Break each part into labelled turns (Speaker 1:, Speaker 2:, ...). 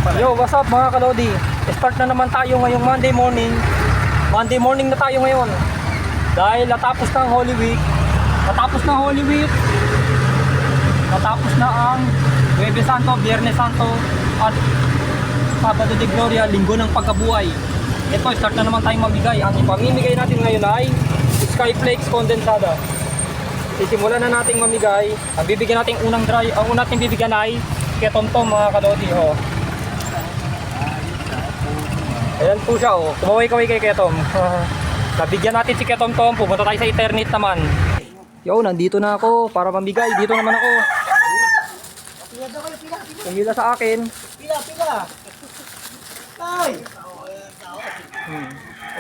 Speaker 1: Yo, what's up mga kalodi? Start na naman tayo ngayong Monday morning. Monday morning na tayo ngayon. Dahil natapos na ang Holy Week. Natapos na ang Huwebes Santo, Biyernes Santo at Sabado de Gloria, Linggo ng Pagkabuhay. Ito, start na naman tayong mamigay. Ang ipamimigay natin ngayon ay Skyflakes Condensada. Sisimulan na nating mamigay. Ang bibigyan nating unang dry, ang unang nating bibigyan ay Ketomtom mga kalodi. Oh. Ayan po siya, oh. Kumaway-kaway kay Ketom. Nabigyan natin si Ketomtom, pupunta tayo sa Eternit naman. Yo, nandito na ako para mamigay. Dito naman ako. Pumila sa akin.
Speaker 2: Pila. Ay.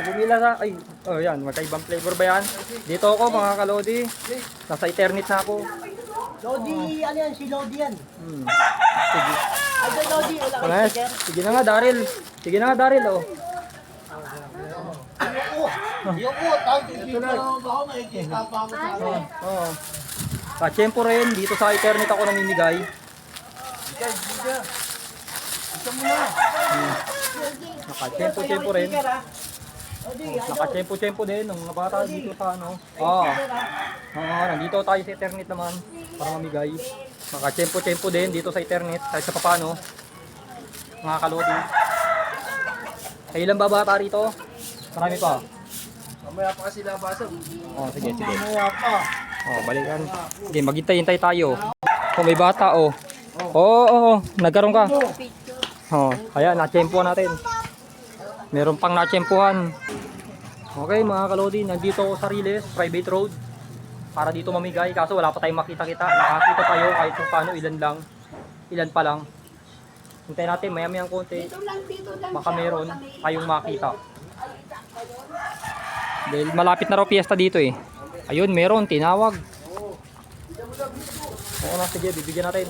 Speaker 1: Pumila sa... Ay, oh yan, magkaibang flavor ba yan? Dito ako mga kalodi. Nasa Eternit na ako.
Speaker 2: Lodi, ano yan? Si Lodi yan.
Speaker 1: Sige.
Speaker 2: Ay, Lodi, wala ka
Speaker 1: Yes.
Speaker 2: sticker.
Speaker 1: Sige na nga, Daryl. Sige na nga, Daryl, oh.
Speaker 2: Yoko, tawag dito na ako makikita pa ako sa akin.
Speaker 1: Oo. Kachempo rin, dito sa Eternit ako namimigay.
Speaker 2: Gusto mo na.
Speaker 1: Nakachempo rin. Nakachempo din ng mga bata dito sa ano. Oo. Nandito tayo sa Eternit naman para mamigay. Nakachempo din dito sa Eternit kahit sa papano. Mga kalodi. Ay ilang ba bata rito? Marami pa.
Speaker 2: Mamaya pa kasi labasan.
Speaker 1: Oh, sige.
Speaker 2: Mamaya pa.
Speaker 1: Oh, balikan. Sige, maghintay-hintay tayo. Oh, may bata, oh. Oo, nagkaroon ka. Oh, ayan, natsempuhan natin. Meron pang natsempuhan. Okay, mga kalodi, nandito ako sa Riles, private road. Para dito mamigay, kaso wala pa tayong makita-kita. Nakakita tayo kahit kung paano, ilan pa lang. Hintayin natin, maya-mayang konti. Baka meron tayong makita. Dahil malapit na raw piyesta dito eh. Ayun, meron, tinawag. Oo na, sige, bibigyan natin.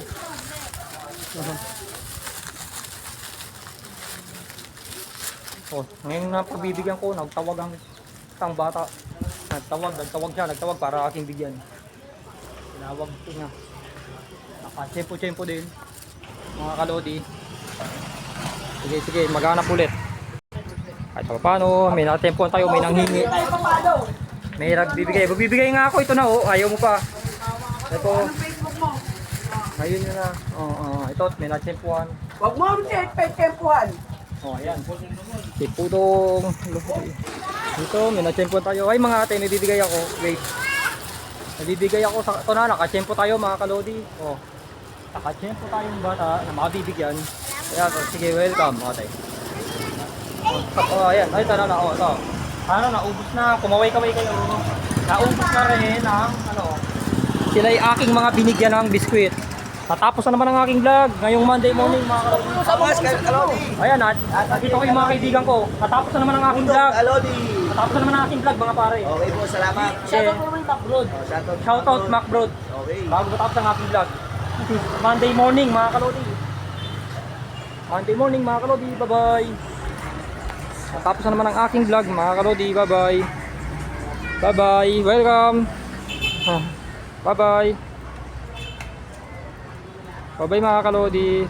Speaker 1: Oh, ngayon na pagbibigyan ko, nagtawag ang isang bata. Nagtawag para aking bigyan. Tinawag ko niya. Nakachempo din. Mga kalodi. Sige, maghanap ulit. Kahit paano, may natempuan tayo, may nanghingi. May nagbibigay. Bibigay nga ako, ito na oh, ayaw mo pa. Ito. Ayun yun na. Ito, may natempuan.
Speaker 2: Huwag mo tempuhan.
Speaker 1: Oh, ayan. Si Pudong. Dito, may natempuan tayo. Ay mga ate, may bibigay ako. Wait. Nabibigay ako sa ito na, nakachempo tayo mga kalodi. Oh. Nakachempo tayong bata na makabibigyan. Kaya, sige, welcome ate. Oh, ayan. Ay, ito na. Oh, ito. Ano, naubos na. Kumaway-kaway kayo. Naubos na rin ang, sila ay aking mga binigyan ng biskwit. Tatapos na naman ang aking vlog. Ngayong Monday morning, mga kalodi. Ayan, nakita ko yung mga kaibigan ko. Tatapos na naman ang aking vlog. Tatapos na naman ang aking vlog, mga pare.
Speaker 2: Okay po, salamat.
Speaker 1: Shoutout
Speaker 2: mo naman yung Macbrod.
Speaker 1: Shoutout, Macbrod.
Speaker 2: Okay.
Speaker 1: Bago matapos ang aking vlog. Monday morning, mga kalodi. Monday morning, mga kalodi. Bye-bye. Tapos na naman ang aking vlog, mga kalodi. Bye-bye. Bye-bye. Welcome. Bye-bye. Bye-bye, mga kalodi.